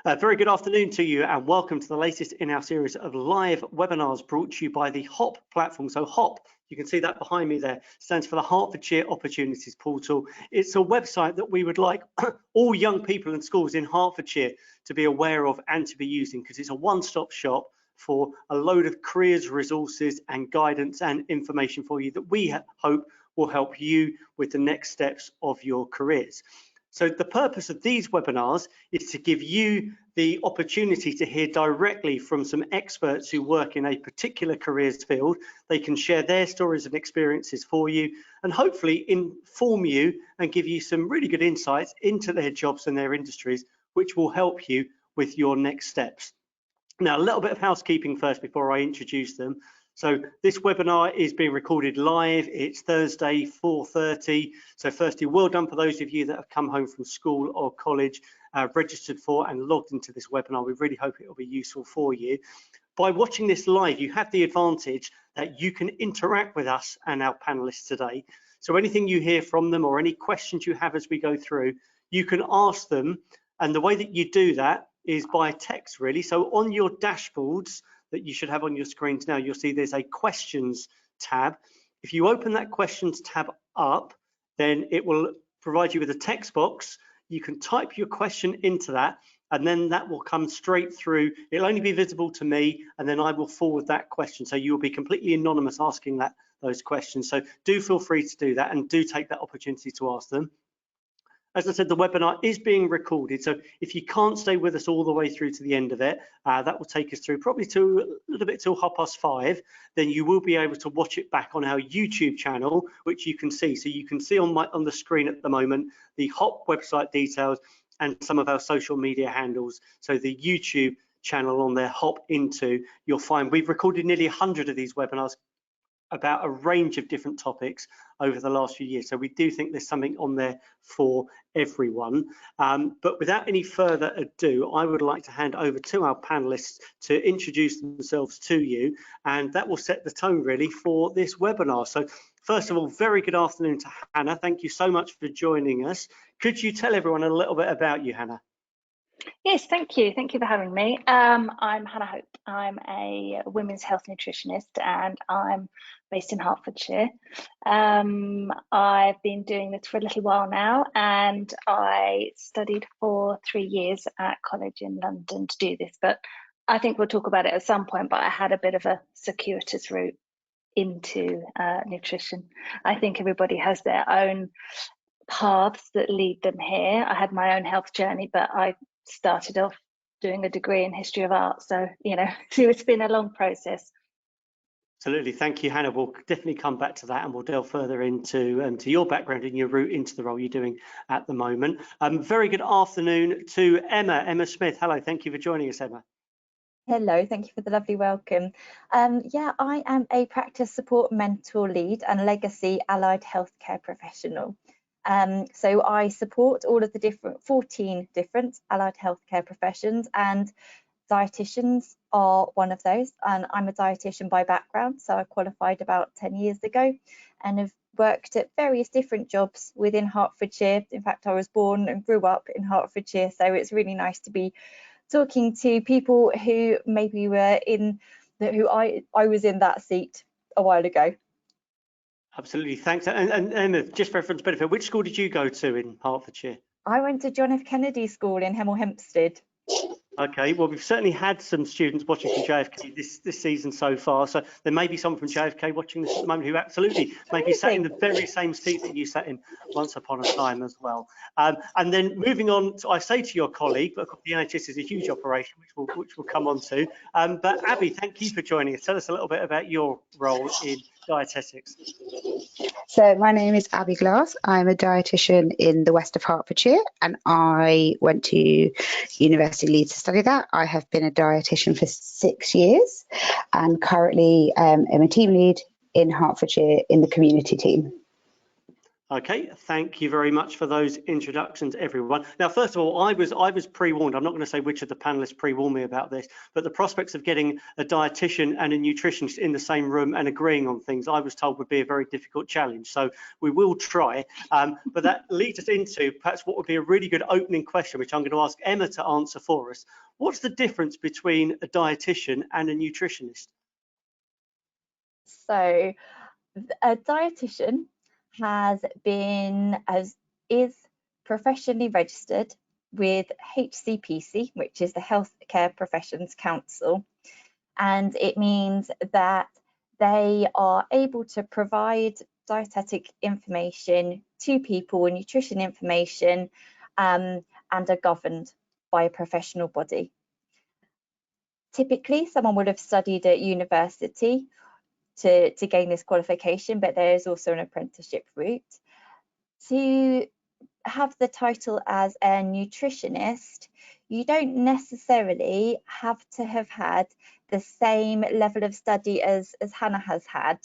Very good afternoon to you and welcome to the latest in our series of live webinars brought to you by the HOP platform. So HOP, you can see that behind me there, stands for the Hertfordshire Opportunities Portal. It's a website that we would like all young people in schools in Hertfordshire to be aware of and to be using, because it's a one-stop shop for a load of careers, resources and guidance and information for you that we hope will help you with the next steps of your careers. So the purpose of these webinars is to give you the opportunity to hear directly from some experts who work in a particular careers field. They can share their stories and experiences for you and hopefully inform you and give you some really good insights into their jobs and their industries, which will help you with your next steps. Now, a little bit of housekeeping first before I introduce them. So this webinar is being recorded live. It's Thursday, 4:30. So firstly, well done for those of you that have come home from school or college, registered for and logged into this webinar. We really hope it will be useful for you. By watching this live, you have the advantage that you can interact with us and our panelists today. So anything you hear from them or any questions you have as we go through, you can ask them. And the way that you do that is by text, really. So on your dashboards that you should have on your screens now, you'll see there's a questions tab. If you open that questions tab up, then it will provide you with a text box. You can type your question into that, and then that will come straight through. It'll only be visible to me, and then I will forward that question. So you'll be completely anonymous asking those questions. So do feel free to do that and do take that opportunity to ask them. As I said, the webinar is being recorded, so if you can't stay with us all the way through to the end of it, that will take us through probably to a little bit till 5:30. Then you will be able to watch it back on our YouTube channel, which you can see. So you can see on the screen at the moment the HOP website details and some of our social media handles. So the YouTube channel on there, hop into, you'll find we've recorded nearly 100 of these webinars about a range of different topics over the last few years. So we do think there's something on there for everyone. But without any further ado, I would like to hand over to our panelists to introduce themselves to you, and that will set the tone really for this webinar. So first of all, very good afternoon to Hannah. Thank you so much for joining us. Could you tell everyone a little bit about you, Hannah? Yes, thank you. Thank you for having me. I'm Hannah Hope. I'm a women's health nutritionist and I'm based in Hertfordshire. I've been doing this for a little while now, and I studied for 3 years at college in London to do this, but I think we'll talk about it at some point, but I had a bit of a circuitous route into nutrition. I think everybody has their own paths that lead them here. I had my own health journey, but I started off doing a degree in history of art, so it's been a long process. Absolutely, thank you, Hannah. We'll definitely come back to that and we'll delve further into your background and your route into the role you're doing at the moment. Very good afternoon to Emma Smith. Hello, thank you for joining us, Emma. Hello, thank you for the lovely welcome. Yeah, I am a practice support mentor lead and legacy allied healthcare professional. So I support all of the 14 different allied healthcare professions, and dietitians are one of those. And I'm a dietitian by background, so I qualified about 10 years ago and have worked at various different jobs within Hertfordshire. In fact, I was born and grew up in Hertfordshire, so it's really nice to be talking to people who maybe were who I was in that seat a while ago. Absolutely, thanks. And Emma, just for everyone's benefit, which school did you go to in Hertfordshire? I went to John F. Kennedy School in Hemel Hempstead. Okay, well, we've certainly had some students watching from JFK this season so far, so there may be someone from JFK watching this at the moment who absolutely may be sat in the very same seat that you sat in once upon a time as well. And then moving on, I say to your colleague, but the NHS is a huge operation, which we'll come on to. But Abby, thank you for joining us. Tell us a little bit about your role in dietetics. So my name is Abby Glass. I'm a dietitian in the west of Hertfordshire, and I went to University of Leeds to study that. I have been a dietitian for 6 years and currently am a team lead in Hertfordshire in the community team. Okay, thank you very much for those introductions, everyone. Now, first of all, I was pre-warned. I'm not going to say which of the panelists pre-warned me about this, but the prospects of getting a dietitian and a nutritionist in the same room and agreeing on things, I was told would be a very difficult challenge. So we will try, but that leads us into perhaps what would be a really good opening question, which I'm going to ask Emma to answer for us. What's the difference between a dietitian and a nutritionist? So a dietitian is professionally registered with HCPC, which is the Healthcare Professions Council, and it means that they are able to provide dietetic information to people, nutrition information, and are governed by a professional body. Typically, someone would have studied at university to gain this qualification, but there is also an apprenticeship route. To have the title as a nutritionist, you don't necessarily have to have had the same level of study as Hannah has had.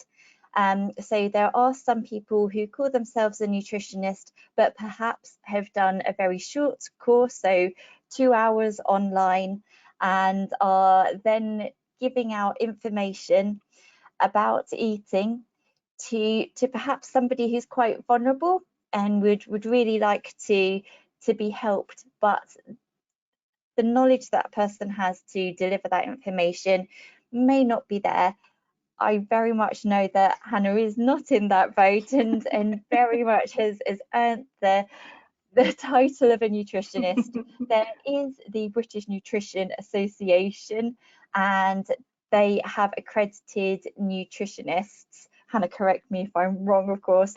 So there are some people who call themselves a nutritionist, but perhaps have done a very short course, so 2 hours online, and are then giving out information about eating to perhaps somebody who's quite vulnerable and would really like to be helped, but the knowledge that person has to deliver that information may not be there. I very much know that Hannah is not in that boat and very much has earned the title of a nutritionist. There is the British Nutrition Association, and they have accredited nutritionists. Hannah, correct me if I'm wrong, of course.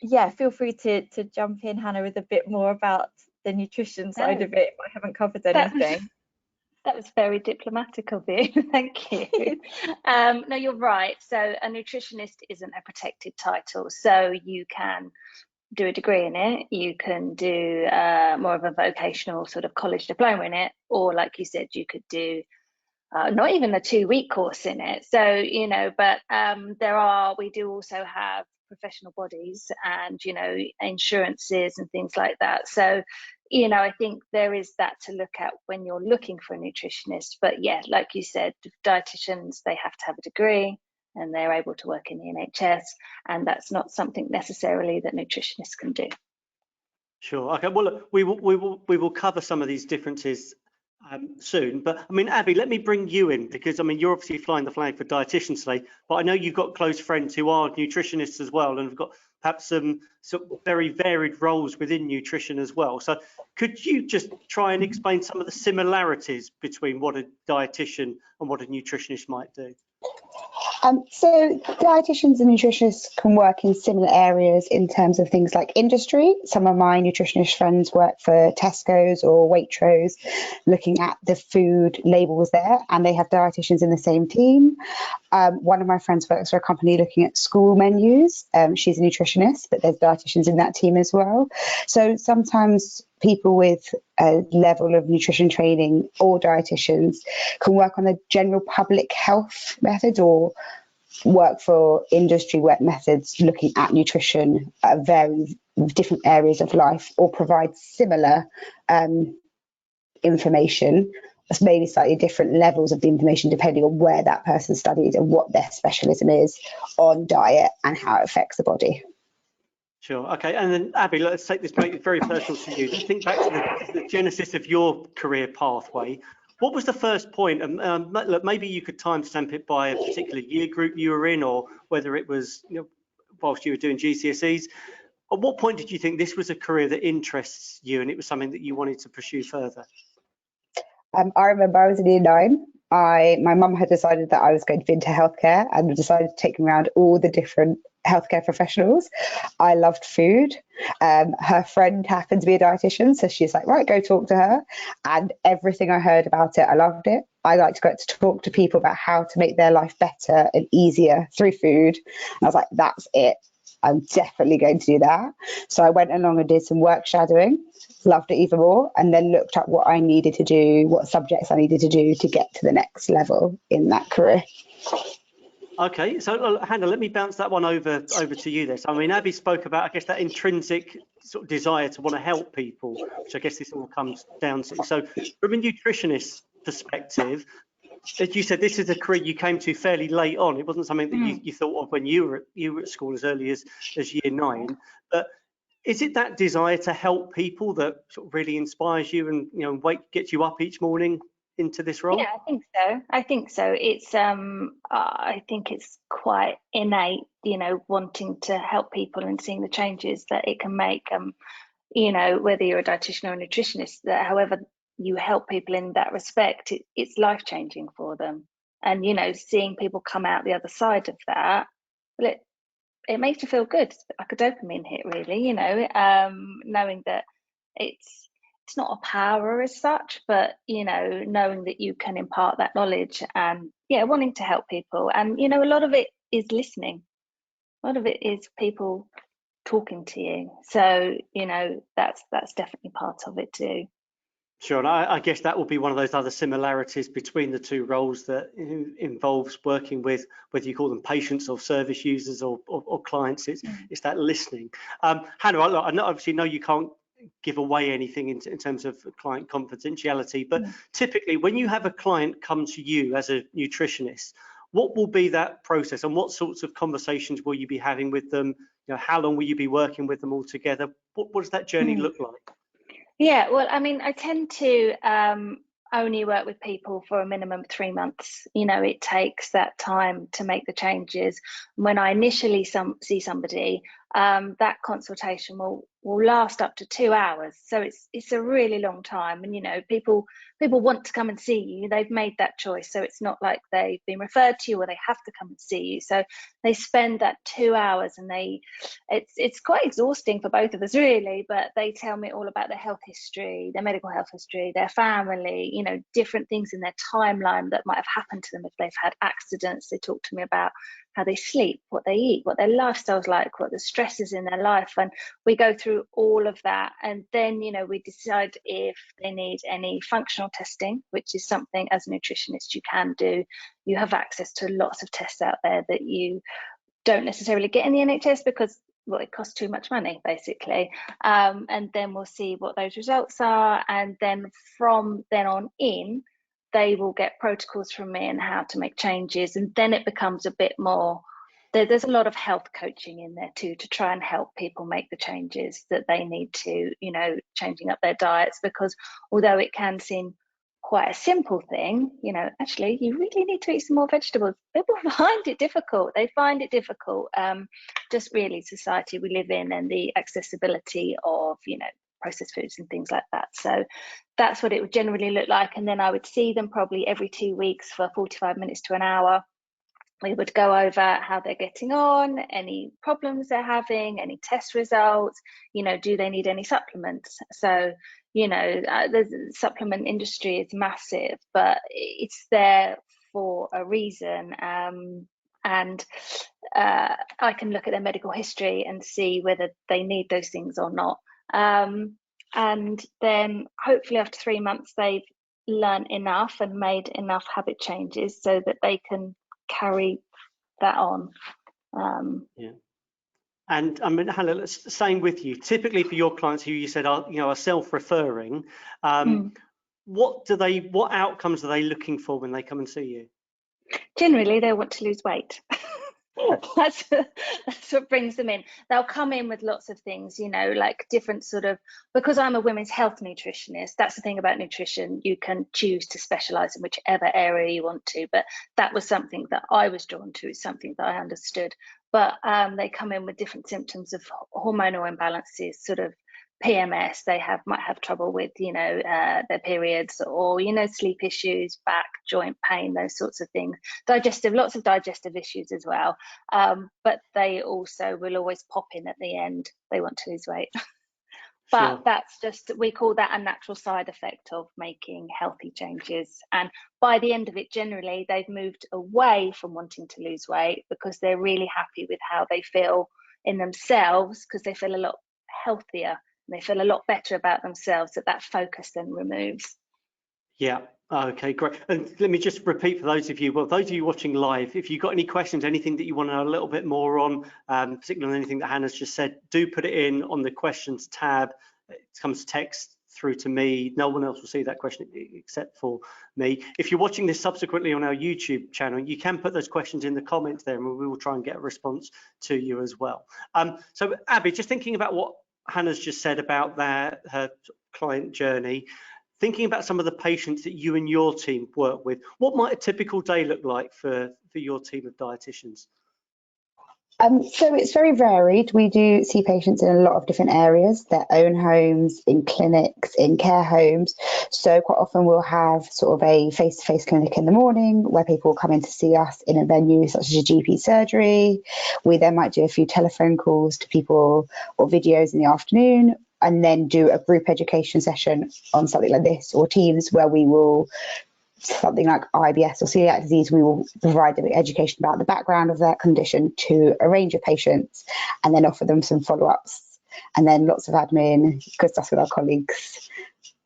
Yeah, feel free to jump in, Hannah, with a bit more about the nutrition side of it if I haven't covered anything. That was very diplomatic of you. Thank you. No, you're right. So a nutritionist isn't a protected title. So you can do a degree in it. You can do more of a vocational sort of college diploma in it. Or like you said, you could do not even a 2-week course in it. So, you know, but we do also have professional bodies and, you know, insurances and things like that. So, you know, I think there is that to look at when you're looking for a nutritionist. But yeah, like you said, dietitians, they have to have a degree and they're able to work in the NHS. And that's not something necessarily that nutritionists can do. Sure. Okay. Well, look, we will cover some of these differences soon. But I mean, Abby, let me bring you in because I mean, you're obviously flying the flag for dietitians today, but I know you've got close friends who are nutritionists as well, and have got perhaps some very varied roles within nutrition as well. So could you just try and explain some of the similarities between what a dietitian and what a nutritionist might do? So dietitians and nutritionists can work in similar areas in terms of things like industry. Some of my nutritionist friends work for Tesco's or Waitrose, looking at the food labels there, and they have dietitians in the same team. One of my friends works for a company looking at school menus. She's a nutritionist, but there's dietitians in that team as well. So sometimes people with a level of nutrition training or dietitians can work on the general public health method or work for industry work methods looking at nutrition at very different areas of life, or provide similar information, maybe slightly different levels of the information depending on where that person studied and what their specialism is on diet and how it affects the body. Sure. Okay. And then Abby, let's take this, make it very personal to you. Let's think back to the genesis of your career pathway. What was the first point? And look, maybe you could timestamp it by a particular year group you were in, or whether it was, you know, whilst you were doing GCSEs. At what point did you think this was a career that interests you and it was something that you wanted to pursue further? I remember I was in year 9. My mum had decided that I was going to be into healthcare and decided to take me around all the different healthcare professionals. I loved food. Her friend happened to be a dietitian, so she's like, right, go talk to her. And everything I heard about it, I loved it. I like to go to talk to people about how to make their life better and easier through food. And I was like, that's it. I'm definitely going to do that. So I went along and did some work shadowing, loved it even more, and then looked at what I needed to do, what subjects I needed to do to get to the next level in that career. Okay, so Hannah, let me bounce that one over to you there. So, I mean, Abby spoke about, I guess, that intrinsic sort of desire to want to help people, which I guess this all comes down to. So, from a nutritionist perspective, as you said, this is a career you came to fairly late on. It wasn't something that you thought of when you were at school as early as year 9. But is it that desire to help people that sort of really inspires you and, you know, gets you up each morning into this role? Yeah, I think so. It's I think it's quite innate, you know, wanting to help people and seeing the changes that it can make. You know, whether you're a dietitian or a nutritionist, that however you help people in that respect, it's life changing for them. And you know, seeing people come out the other side of that, well, it makes you feel good. It's like a dopamine hit, really. You know, knowing that it's not a power as such, but you know, knowing that you can impart that knowledge and yeah, wanting to help people. And you know, a lot of it is listening. A lot of it is people talking to you. So you know, that's definitely part of it too. Sure, and I guess that will be one of those other similarities between the two roles that involves working with, whether you call them patients or service users or clients. It's that listening. Hannah, I obviously know you can't give away anything in terms of client confidentiality, but typically when you have a client come to you as a nutritionist, what will be that process and what sorts of conversations will you be having with them? You know, how long will you be working with them all together? What does that journey look like? Yeah, well, I mean, I tend to only work with people for a minimum of 3 months. You know, it takes that time to make the changes. When I initially see somebody, that consultation will last up to 2 hours. So it's a really long time. And you know, people want to come and see you. They've made that choice. So it's not like they've been referred to you or they have to come and see you. So they spend that 2 hours and it's quite exhausting for both of us really, but they tell me all about their health history, their medical health history, their family, you know, different things in their timeline that might have happened to them if they've had accidents. They talk to me about how they sleep, what they eat, what their lifestyle's like, what the stresses in their life, and we go through all of that. And then, you know, we decide if they need any functional testing, which is something as a nutritionist you can do. You have access to lots of tests out there that you don't necessarily get in the NHS because, well, it costs too much money basically. And then we'll see what those results are, and then from then on in they will get protocols from me and how to make changes, and then it becomes a bit more there's a lot of health coaching in there too, to try and help people make the changes that they need to, you know, changing up their diets, because although it can seem quite a simple thing, you know, actually you really need to eat some more vegetables. People find it difficult. They find it difficult. Just really society we live in and the accessibility of, you know, processed foods and things like that. So that's what it would generally look like. And then I would see them probably every 2 weeks for 45 minutes to an hour. We would go over how they're getting on, any problems they're having, any test results, you know, do they need any supplements? So, you know, the supplement industry is massive, but it's there for a reason. And I can look at their medical history and see whether they need those things or not. And then hopefully after 3 months, they've learned enough and made enough habit changes so that they can carry that on. Yeah. And I mean, Hannah, same with you. Typically for your clients who you said are, you know, are self-referring, what outcomes are they looking for when they come and see you? Generally, they want to lose weight. That's what brings them in. They'll come in with lots of things, you know, like different sort of, because I'm a women's health nutritionist, that's the thing about nutrition, you can choose to specialize in whichever area you want to, but that was something that I was drawn to, something that I understood. But they come in with different symptoms of hormonal imbalances, sort of PMS, they might have trouble with, you know, their periods, or, you know, sleep issues, back, joint pain, those sorts of things. Lots of digestive issues as well. But they also will always pop in at the end. They want to lose weight. But Sure. that's just, we call that a natural side effect of making healthy changes. And by the end of it, generally, they've moved away from wanting to lose weight because they're really happy with how they feel in themselves, because they feel a lot healthier. They feel a lot better about themselves, that focus then removes. Yeah, Okay, great. And let me just repeat for those of you, well, those of you watching live, if you've got any questions, anything that you want to know a little bit more on, particularly on anything that Hannah's just said, do put it in on the questions tab. It comes text through to me. No one else will see that question except for me. If you're watching this subsequently on our YouTube channel, you can put those questions in the comments there, and we will try and get a response to you as well. So Abby, just thinking about what Hannah's just said about her client journey, thinking about some of the patients that you and your team work with, what might a typical day look like for your team of dietitians? So it's very varied. We do see patients in a lot of different areas, their own homes, in clinics, in care homes. So quite often we'll have sort of a face-to-face clinic in the morning where people will come in to see us in a venue such as a GP surgery. We then might do a few telephone calls to people or videos in the afternoon, and then do a group education session on something like this or Teams, where we will, something like IBS or celiac disease, we will provide them education about the background of that condition to a range of patients, and then offer them some follow-ups, and then lots of admin, good stuff with our colleagues.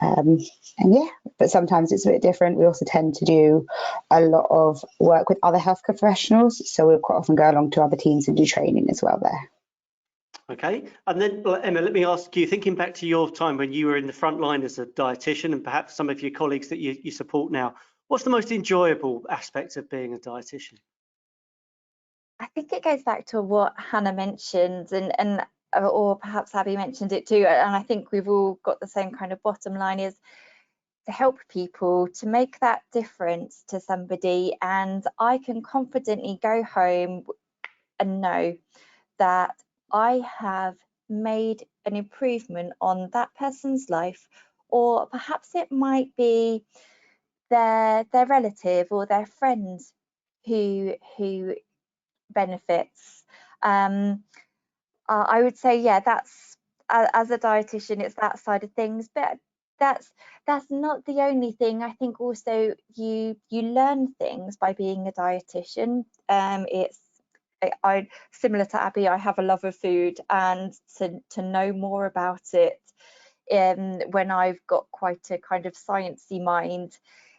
And yeah, but sometimes it's a bit different. We also tend to do a lot of work with other healthcare professionals, so we'll quite often go along to other teams and do training as well there. Okay, and then Emma, let me ask you, thinking back to your time when you were in the front line as a dietitian, and perhaps some of your colleagues that you support now, what's the most enjoyable aspect of being a dietitian? I think it goes back to what Hannah mentioned, and or perhaps Abby mentioned it too, and I think we've all got the same kind of bottom line, is to help people, to make that difference to somebody, and I can confidently go home and know that I have made an improvement on that person's life, or perhaps it might be their relative or their friend who benefits. I would say, yeah, that's, as a dietitian, it's that side of things, but that's not the only thing. I think also you learn things by being a dietitian. I similar to Abby, I have a love of food, and to know more about it when I've got quite a kind of sciencey mind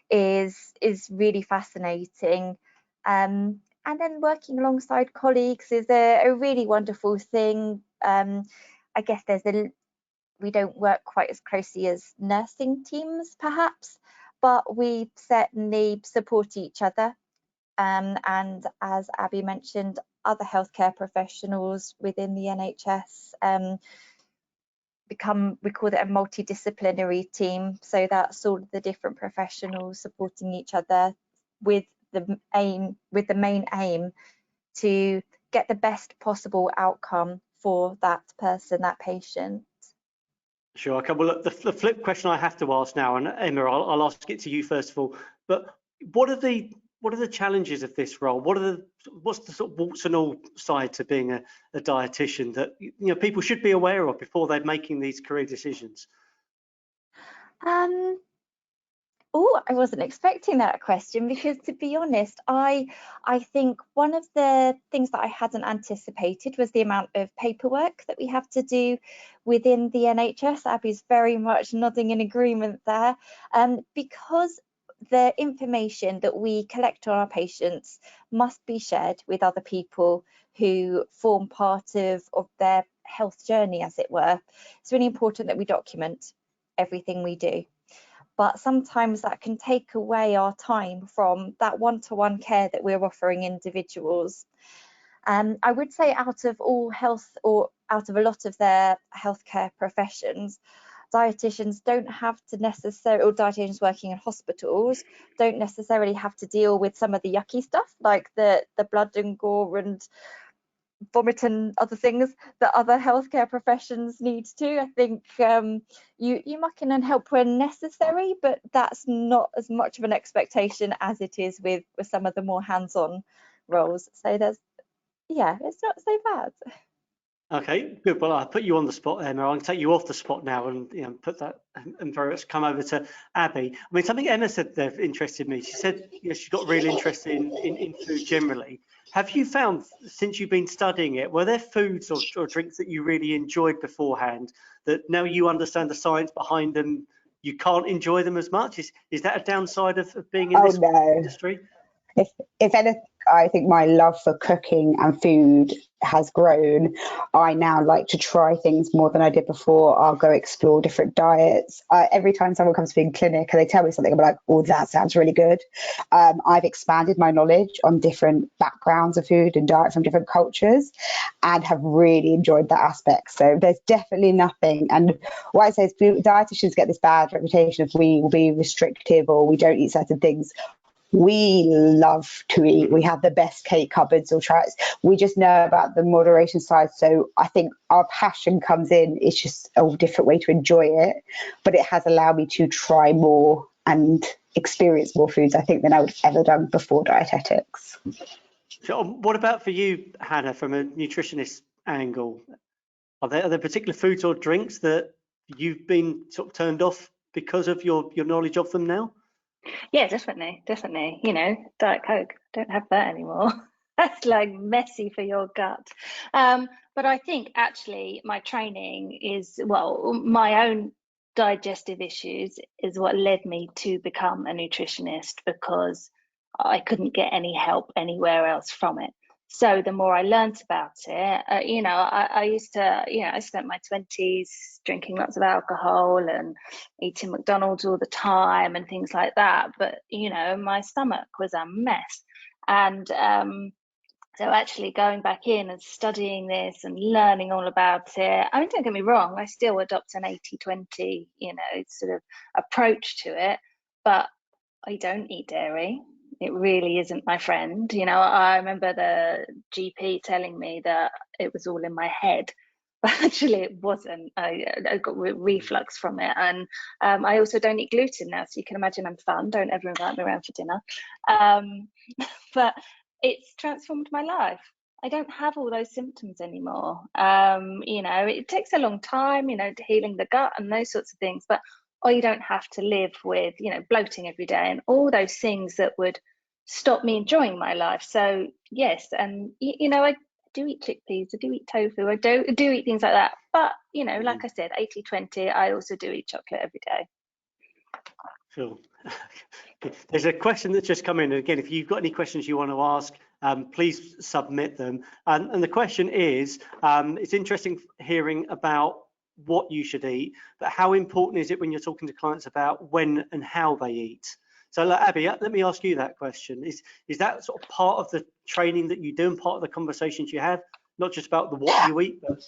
is really fascinating. And then working alongside colleagues is a really wonderful thing. I guess we don't work quite as closely as nursing teams perhaps, but we certainly support each other. And as Abby mentioned, other healthcare professionals within the NHS we call it a multidisciplinary team. So that's all of the different professionals supporting each other with the main aim to get the best possible outcome for that person, that patient. Sure. Okay. Well, look, the flip question I have to ask now, and Emma, I'll ask it to you first of all. But what are the challenges of this role? What's the sort of warts and all side to being a dietitian that people should be aware of before they're making these career decisions? Oh, I wasn't expecting that question, because to be honest, I think one of the things that I hadn't anticipated was the amount of paperwork that we have to do within the NHS. Abby's very much nodding in agreement there, because the information that we collect on our patients must be shared with other people who form part of their health journey, as it were. It's really important that we document everything we do. But sometimes that can take away our time from that one-to-one care that we're offering individuals. I would say out of all health, or out of a lot of their healthcare professions, dietitians don't have to necessarily, or dietitians working in hospitals don't necessarily have to deal with some of the yucky stuff, like the blood and gore and vomit and other things that other healthcare professions need to. I think you muck in and help when necessary, but that's not as much of an expectation as it is with some of the more hands-on roles. So it's not so bad. Okay, good. Well, I'll put you on the spot, Emma. I can take you off the spot now and put that and very much come over to Abby. I mean, something Emma said there interested me. She said she got really interested in food generally. Have you found, since you've been studying it, were there foods or drinks that you really enjoyed beforehand that now you understand the science behind them, you can't enjoy them as much? Is that a downside of being in this industry? If anything, I think my love for cooking and food has grown. I now like to try things more than I did before. I'll go explore different diets. Every time someone comes to me in clinic and they tell me something, I'm like, oh, that sounds really good. I've expanded my knowledge on different backgrounds of food and diet from different cultures and have really enjoyed that aspect. So there's definitely nothing. And what I say is dietitians get this bad reputation of we will be restrictive or we don't eat certain things. We love to eat. We have the best cake cupboards or tries. We just know about the moderation side. So I think our passion comes in. It's just a different way to enjoy it. But it has allowed me to try more and experience more foods, I think, than I would have ever done before dietetics. So what about for you, Hannah, from a nutritionist angle? Are there particular foods or drinks that you've been sort of turned off because of your knowledge of them now? Yeah, definitely. You know, Diet Coke, don't have that anymore. That's like messy for your gut. But I think actually my training is, well, my own digestive issues is what led me to become a nutritionist, because I couldn't get any help anywhere else from it. So the more I learnt about it, you know, I used to, you know, I spent my 20s drinking lots of alcohol and eating McDonald's all the time and things like that. But, you know, my stomach was a mess. And so actually going back in and studying this and learning all about it, I mean, don't get me wrong, I still adopt an 80-20, you know, sort of approach to it, but I don't eat dairy. It really isn't my friend. You know, I remember the GP telling me that it was all in my head, but actually it wasn't. I got reflux from it. And I also don't eat gluten now, so you can imagine I'm fun. Don't ever invite me around for dinner. But it's transformed my life. I don't have all those symptoms anymore. You know, it takes a long time, you know, healing the gut and those sorts of things, but you don't have to live with, you know, bloating every day and all those things that would stop me enjoying my life. So yes, and you know, I do eat chickpeas, I do eat tofu, I do eat things like that. But you know, like I said, 80-20, I also do eat chocolate every day. Sure. There's a question that's just come in. And again, if you've got any questions you want to ask, please submit them. And the question is, it's interesting hearing about what you should eat, but how important is it when you're talking to clients about when and how they eat? So Abby, let me ask you that question. Is that sort of part of the training that you do and part of the conversations you have, not just about the what you eat, but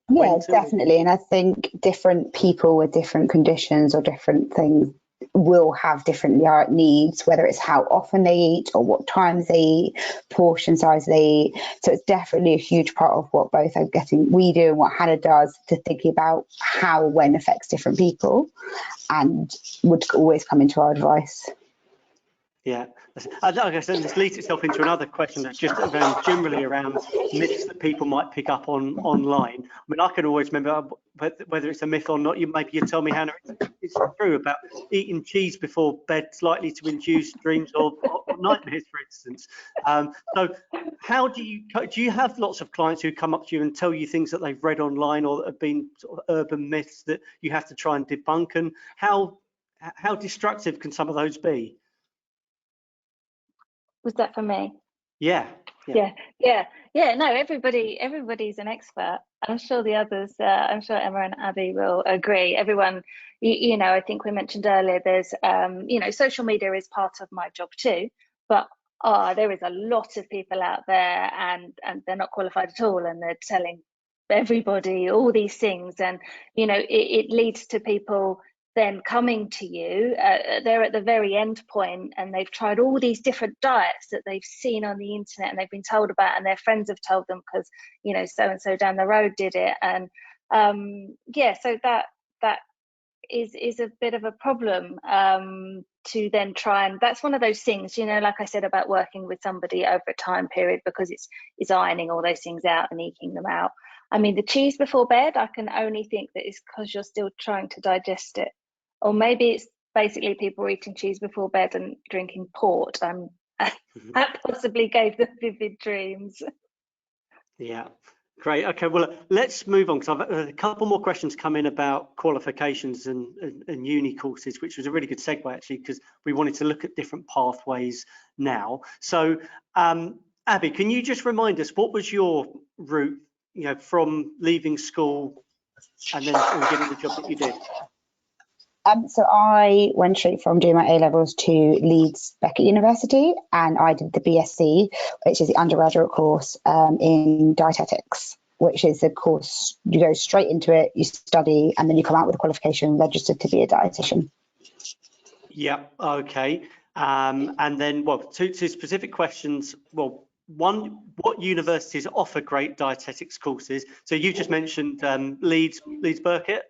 yeah, definitely. And I think different people with different conditions or different things will have different needs, whether it's how often they eat or what times they eat, portion size they eat. So it's definitely a huge part of what both we do and what Hannah does, to thinking about how when affects different people, and would always come into our advice. Yeah, like I said, this leads itself into another question that's just generally around myths that people might pick up online. I mean, I can always remember whether it's a myth or not. Maybe you tell me, Hannah, it's true about eating cheese before bed's likely to induce dreams or nightmares, for instance. So, how do you have lots of clients who come up to you and tell you things that they've read online or that have been sort of urban myths that you have to try and debunk? And how destructive can some of those be? Was that for me? Yeah. No, everybody's an expert. I'm sure the others, I'm sure Emma and Abby will agree. Everyone, you know, I think we mentioned earlier, there's, you know, social media is part of my job too, but there is a lot of people out there and they're not qualified at all, and they're telling everybody all these things, and you know, it leads to people then coming to you, they're at the very end point and they've tried all these different diets that they've seen on the internet and they've been told about, and their friends have told them because, you know, so and so down the road did it. And yeah, so that is a bit of a problem to then try, and that's one of those things, you know, like I said about working with somebody over a time period, because it's ironing all those things out and eking them out. I mean, the cheese before bed, I can only think that it's because you're still trying to digest it. Or maybe it's basically people eating cheese before bed and drinking port. That possibly gave them vivid dreams. Yeah, Great. Okay. Well, let's move on, because I've had a couple more questions come in about qualifications and uni courses, which was a really good segue actually, because we wanted to look at different pathways now. So, Abby, can you just remind us what was your route, from leaving school and then getting the job that you did? So I went straight from doing my A-levels to Leeds Beckett University, and I did the BSc, which is the undergraduate course in dietetics, which is a course you go straight into it, you study, and then you come out with a qualification registered to be a dietitian. Yeah. Okay. And then, well, two specific questions. Well, one, what universities offer great dietetics courses? So you just mentioned Leeds Beckett.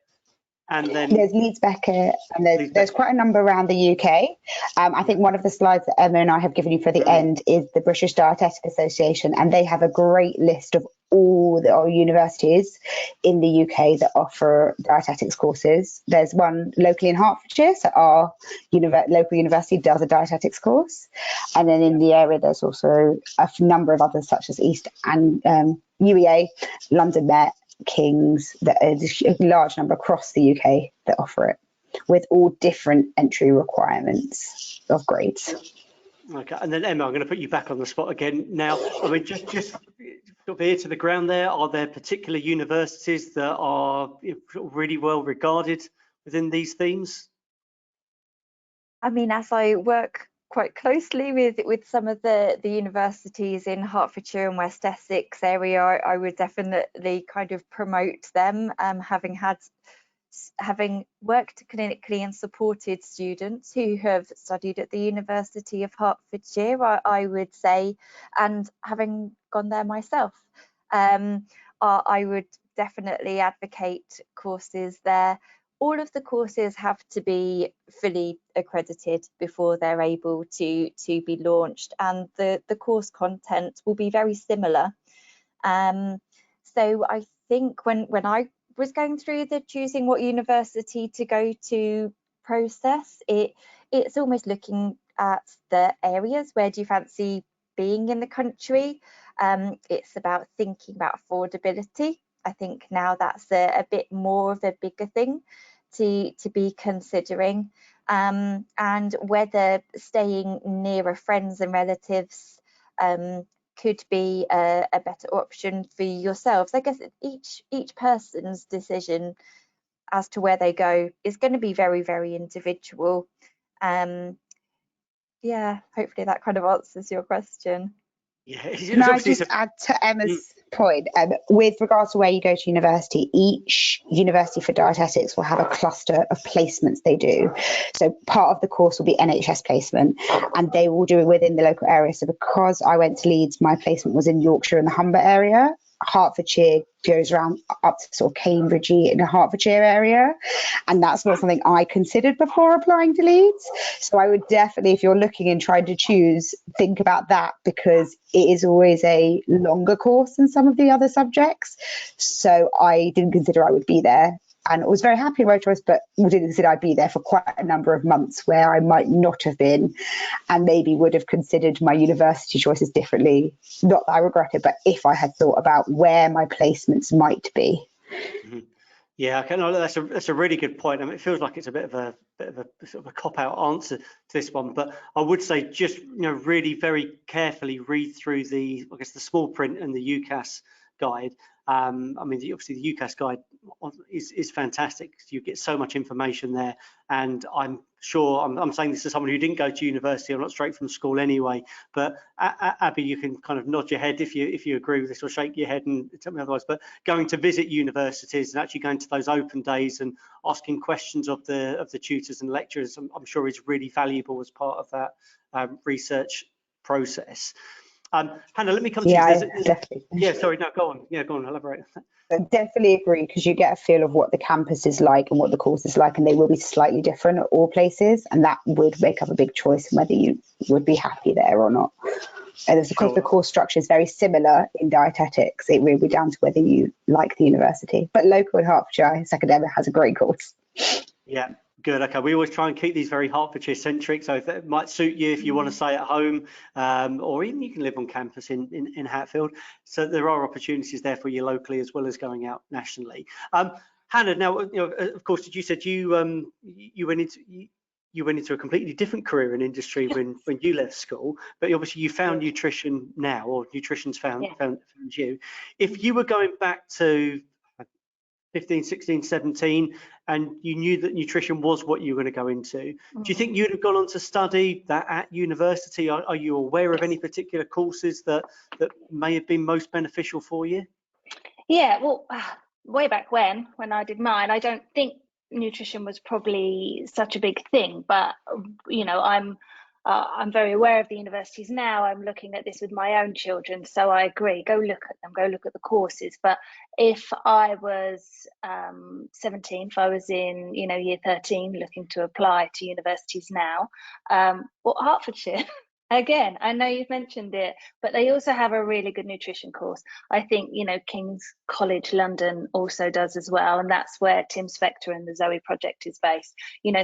And then there's Leeds Beckett, and there's quite a number around the UK. I think one of the slides that Emma and I have given you for the end is the British Dietetic Association, and they have a great list of all the universities in the UK that offer dietetics courses. There's one locally in Hertfordshire, so our local university does a dietetics course, and then in the area there's also a number of others such as East and UEA, London Met, King's, there's a large number across the UK that offer it, with all different entry requirements of grades. Okay, and then Emma, I'm going to put you back on the spot again. Now, I mean, just sort of ear to the ground there, are there particular universities that are really well regarded within these themes? I mean, as I work quite closely with some of the universities in Hertfordshire and West Essex area, I would definitely kind of promote them. Having worked clinically and supported students who have studied at the University of Hertfordshire, I would say, and having gone there myself, I would definitely advocate courses there. All of the courses have to be fully accredited before they're able to be launched, and the course content will be very similar. So I think when I was going through the choosing what university to go to process, it's almost looking at the areas, where do you fancy being in the country. It's about thinking about affordability. I think now that's a bit more of a bigger thing to be considering, and whether staying nearer friends and relatives could be a better option for yourselves. I guess each person's decision as to where they go is going to be very, very individual. Yeah, hopefully that kind of answers your question. Yeah. Can I just add to Emma's point? With regards to where you go to university, each university for dietetics will have a cluster of placements they do. So part of the course will be NHS placement, and they will do it within the local area. So because I went to Leeds, my placement was in Yorkshire and the Humber area. Hertfordshire goes around up to sort of Cambridge in the Hertfordshire area, and that's not something I considered before applying to Leeds. So I would definitely, if you're looking and trying to choose, think about that, because it is always a longer course than some of the other subjects. So I didn't consider I would be there, and I was very happy with my choice, but didn't consider I'd be there for quite a number of months where I might not have been, and maybe would have considered my university choices differently. Not that I regret it, but if I had thought about where my placements might be. Yeah, okay, no, that's a really good point. I mean, it feels like it's a bit of a sort of a cop-out answer to this one, but I would say just really very carefully read through the small print and the UCAS guide. I mean, obviously the UCAS guide is fantastic. You get so much information there, and I'm sure I'm saying this to someone who didn't go to university. I'm not straight from school anyway. But Abby, you can kind of nod your head if you agree with this, or shake your head and tell me otherwise. But going to visit universities and actually going to those open days and asking questions of the tutors and lecturers, I'm sure is really valuable as part of that research process. Hannah, let me come to you. Definitely. Yeah, sorry, no, go on. Yeah, go on, elaborate. I definitely agree, because you get a feel of what the campus is like and what the course is like, and they will be slightly different at all places, and that would make up a big choice in whether you would be happy there or not. And because the course structure is very similar in dietetics, it will be down to whether you like the university. But local in Hertfordshire, Secondary has a great course. Yeah, Good. Okay. We always try and keep these very Hertfordshire centric, so if it might suit you if you want to stay at home, or even you can live on campus in Hatfield. So there are opportunities there for you locally as well as going out nationally. Hannah, now of course, you said you went into a completely different career in industry when you left school, but obviously you found nutrition now, or nutrition's found you. If you were going back to 15, 16, 17, and you knew that nutrition was what you were going to go into, do you think you'd have gone on to study that at university? Are you aware of any particular courses that may have been most beneficial for you? Yeah, well, way back when I did mine, I don't think nutrition was probably such a big thing, but I'm very aware of the universities now. I'm looking at this with my own children, so I agree. Go look at them, go look at the courses. But if I was 17, if I was in year 13, looking to apply to universities now, well, Hertfordshire. Again, I know you've mentioned it, but they also have a really good nutrition course. I think, King's College London also does as well. And that's where Tim Spector and the Zoe Project is based.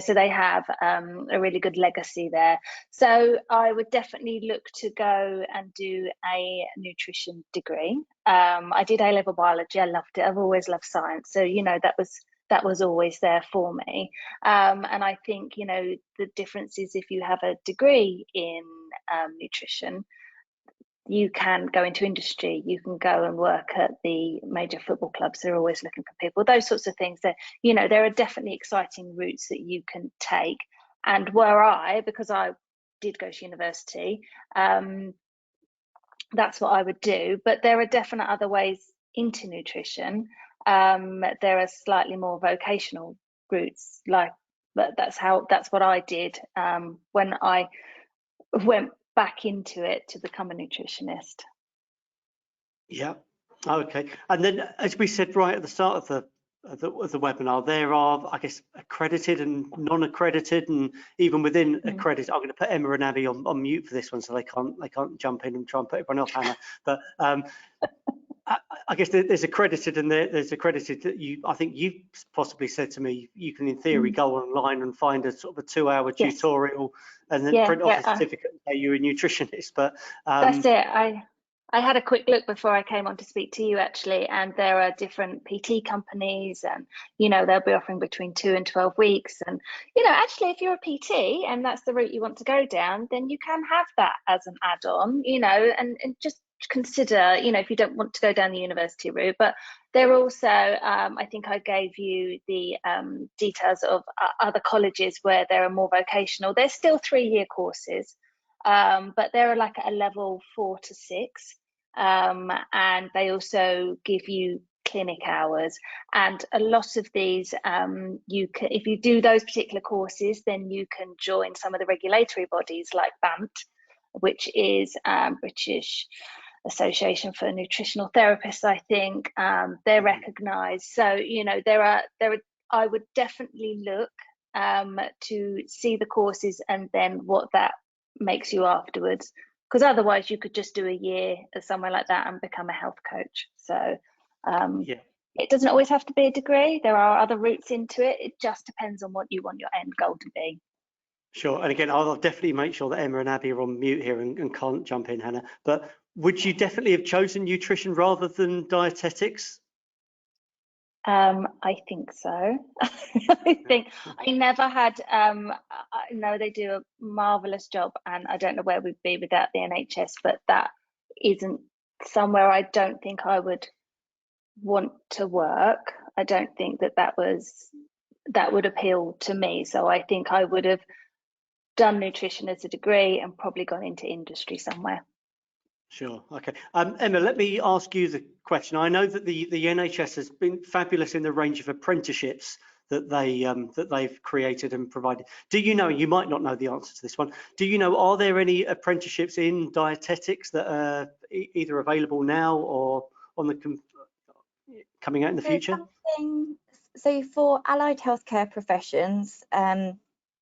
So they have a really good legacy there. So I would definitely look to go and do a nutrition degree. I did A-level biology. I loved it. I've always loved science. So, that was always there for me. And I think, the difference is if you have a degree in nutrition, you can go into industry, you can go and work at the major football clubs. They're always looking for people, those sorts of things. That there are definitely exciting routes that you can take. And because I did go to university, that's what I would do. But there are definite other ways into nutrition. There are slightly more vocational routes, but that's what I did when I went back into it to become a nutritionist. Yeah. Okay. And then, as we said right at the start of the webinar, there are, I guess, accredited and non-accredited, and even within accredited. I'm going to put Emma and Abby on mute for this one, so they can't jump in and try and put everyone off, Hannah. But I guess there's accredited, and there's accredited that I think you possibly said to me, you can in theory go online and find a sort of a 2-hour tutorial and then print off a certificate and say you're a nutritionist. But that's it. I had a quick look before I came on to speak to you, actually, and there are different PT companies, and they'll be offering between 2 and 12 weeks. And actually, if you're a PT and that's the route you want to go down, then you can have that as an add-on, and just consider, if you don't want to go down the university route. But there also, I think I gave you the details of other colleges where there are more vocational. They're still 3-year courses, but they're like a level 4 to 6, and they also give you clinic hours. And a lot of these, if you do those particular courses, then you can join some of the regulatory bodies like BANT, which is British Association for Nutritional Therapists, I think. They're recognised. So I would definitely look to see the courses and then what that makes you afterwards, because otherwise you could just do a year somewhere like that and become a health coach. So it doesn't always have to be a degree. There are other routes into it. It just depends on what you want your end goal to be. Sure. And again, I'll definitely make sure that Emma and Abby are on mute here and can't jump in, Hannah. But would you definitely have chosen nutrition rather than dietetics? I think so. I think I never had, no, they do a marvellous job, and I don't know where we'd be without the NHS, but that isn't somewhere I don't think I would want to work. I don't think that would appeal to me. So I think I would have done nutrition as a degree and probably gone into industry somewhere. Sure. Okay. Emma, let me ask you the question. I know that the NHS has been fabulous in the range of apprenticeships that they've created and provided. Do you know, you might not know the answer to this one, do you know, are there any apprenticeships in dietetics that are either available now or on the coming out in the future? So for allied healthcare professions,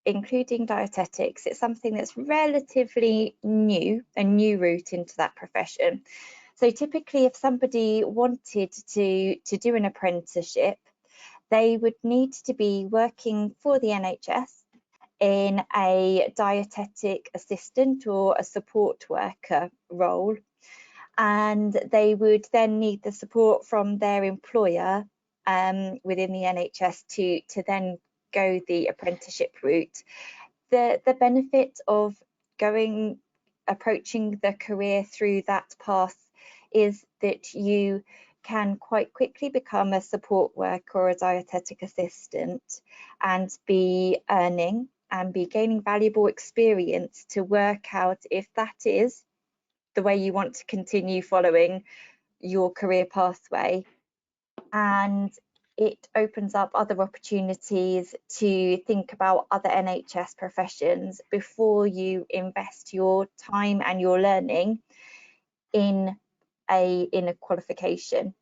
including dietetics, it's something that's relatively new, a new route into that profession. So typically, if somebody wanted to do an apprenticeship, they would need to be working for the NHS in a dietetic assistant or a support worker role, and they would then need the support from their employer within the NHS to then go the apprenticeship route. The benefit of approaching the career through that path is that you can quite quickly become a support worker or a dietetic assistant and be earning and be gaining valuable experience to work out if that is the way you want to continue following your career pathway. And it opens up other opportunities to think about other NHS professions before you invest your time and your learning in a qualification.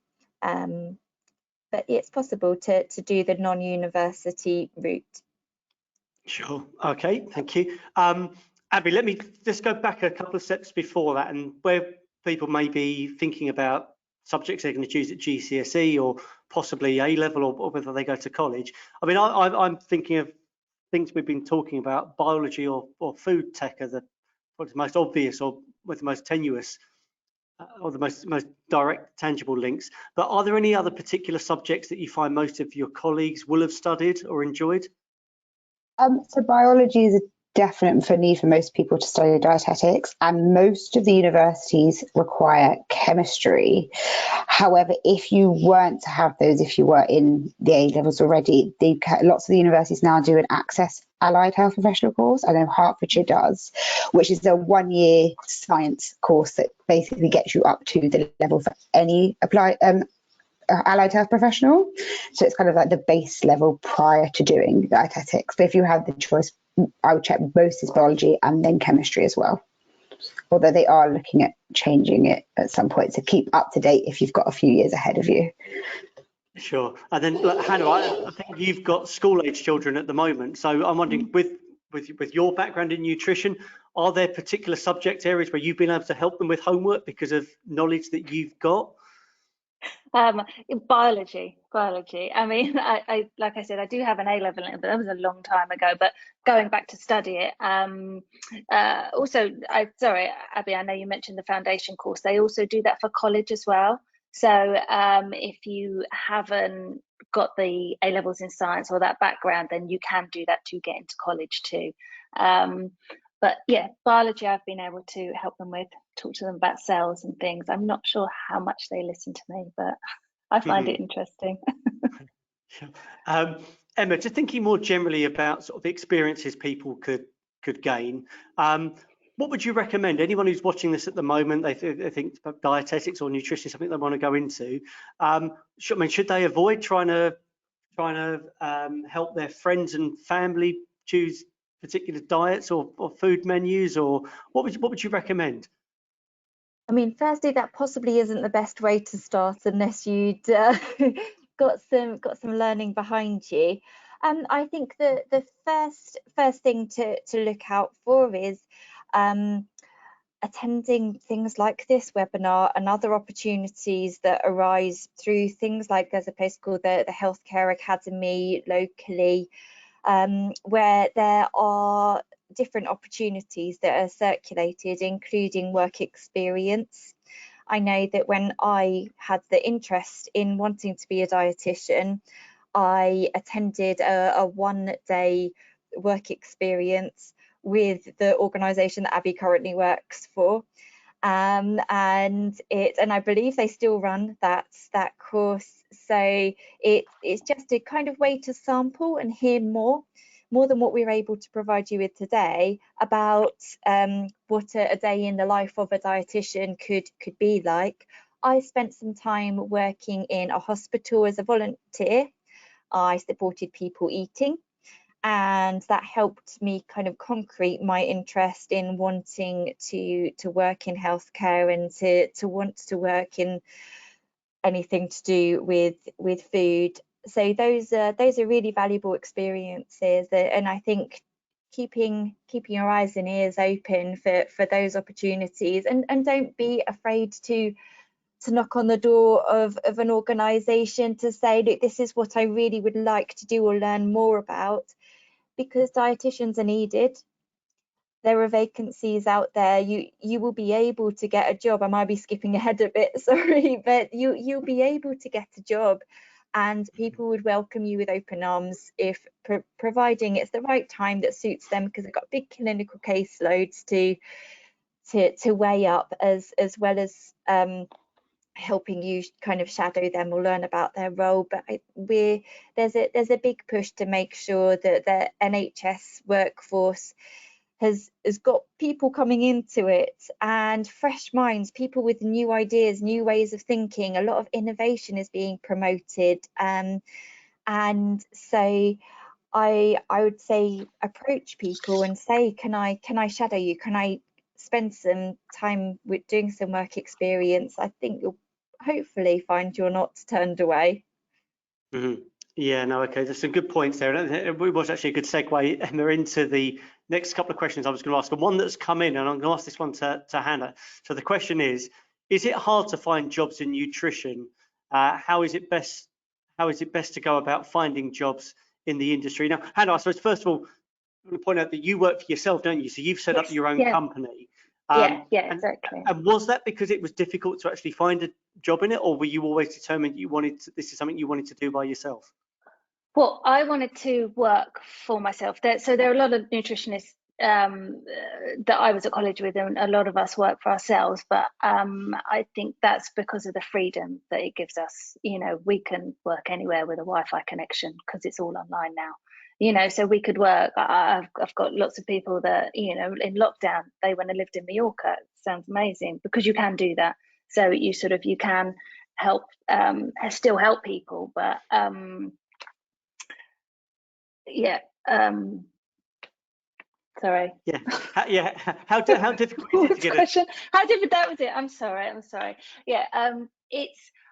But it's possible to do the non-university route. Sure. Okay, thank you. Abby, let me just go back a couple of steps before that, and where people may be thinking about subjects they're going to choose at GCSE or possibly A level, or whether they go to college. I mean, I'm thinking of things we've been talking about. Biology or food tech are the most obvious or with the most tenuous or the most direct tangible links. But are there any other particular subjects that you find most of your colleagues will have studied or enjoyed? So biology is a definite need for most people to study dietetics, and most of the universities require chemistry. However, if you weren't to have those, if you were in the A levels already, lots of the universities now do an access allied health professional course. I know Hertfordshire does, which is a 1-year science course that basically gets you up to the level for any allied health professional. So it's kind of like the base level prior to doing dietetics. But if you have the choice, I would check both biology and then chemistry as well. Although they are looking at changing it at some point to keep up to date if you've got a few years ahead of you. Sure. And then Hannah, I think you've got school-age children at the moment. So I'm wondering, with your background in nutrition, are there particular subject areas where you've been able to help them with homework because of knowledge that you've got? Biology. I mean, I like I said, I do have an A level, but that was a long time ago. But going back to study it, also, sorry, Abby, I know you mentioned the foundation course. They also do that for college as well. So if you haven't got the A levels in science or that background, then you can do that to get into college too. But yeah, biology I've been able to help them with, talk to them about cells and things. I'm not sure how much they listen to me, but I find it interesting. Emma, just thinking more generally about sort of the experiences people could gain, what would you recommend? Anyone who's watching this at the moment, they think dietetics or nutrition is something they want to go into. Should they avoid trying to help their friends and family choose particular diets or food menus, or what would you recommend? I mean, firstly, that possibly isn't the best way to start unless you'd got some learning behind you. I think the first thing to look out for is attending things like this webinar and other opportunities that arise through things like, there's a place called the Healthcare Academy locally, where there are different opportunities that are circulated, including work experience. I know that when I had the interest in wanting to be a dietitian, I attended a 1-day work experience with the organisation that Abby currently works for, and I believe they still run that course. So it's just a kind of way to sample and hear more than what we're able to provide you with today about what a day in the life of a dietitian could be like. I spent some time working in a hospital as a volunteer. I supported people eating, and that helped me kind of concrete my interest in wanting to work in healthcare and to want to work in anything to do with food. So those are really valuable experiences, and I think keeping your eyes and ears open for those opportunities, and don't be afraid to knock on the door of an organisation to say, look, this is what I really would like to do or learn more about, because dietitians are needed. There are vacancies out there. You will be able to get a job. I might be skipping ahead a bit, sorry, but you'll be able to get a job, and people would welcome you with open arms if providing it's the right time that suits them, because they've got big clinical caseloads to weigh up, as well as helping you kind of shadow them or learn about their role. But there's a big push to make sure that the NHS workforce has got people coming into it, and fresh minds, people with new ideas, new ways of thinking. A lot of innovation is being promoted, and so I would say approach people and say, can I shadow you? Can I spend some time with doing some work experience? I think you'll hopefully find you're not turned away. Mm-hmm. Yeah, no, okay, there's some good points there. And it was actually a good segue, Emma, into the next couple of questions I was going to ask. And one that's come in, and I'm going to ask this one to Hannah. So the question is it hard to find jobs in nutrition? How is it best to go about finding jobs in the industry? Now, Hannah, I suppose, first of all, I'm going to point out that you work for yourself, don't you? So you've set up your own company. Yeah, exactly. And was that because it was difficult to actually find a job in it, or were you always determined this is something you wanted to do by yourself? Well, I wanted to work for myself. So there are a lot of nutritionists that I was at college with, and a lot of us work for ourselves. But I think that's because of the freedom that it gives us. You know, we can work anywhere with a Wi-Fi connection because it's all online now. You know, so we could work. I've got lots of people that, you know, in lockdown, they went and lived in Mallorca. It sounds amazing because you can do that. So you can help, still help people, but sorry. How difficult is it to get question? How difficult that was it? I'm sorry. Yeah,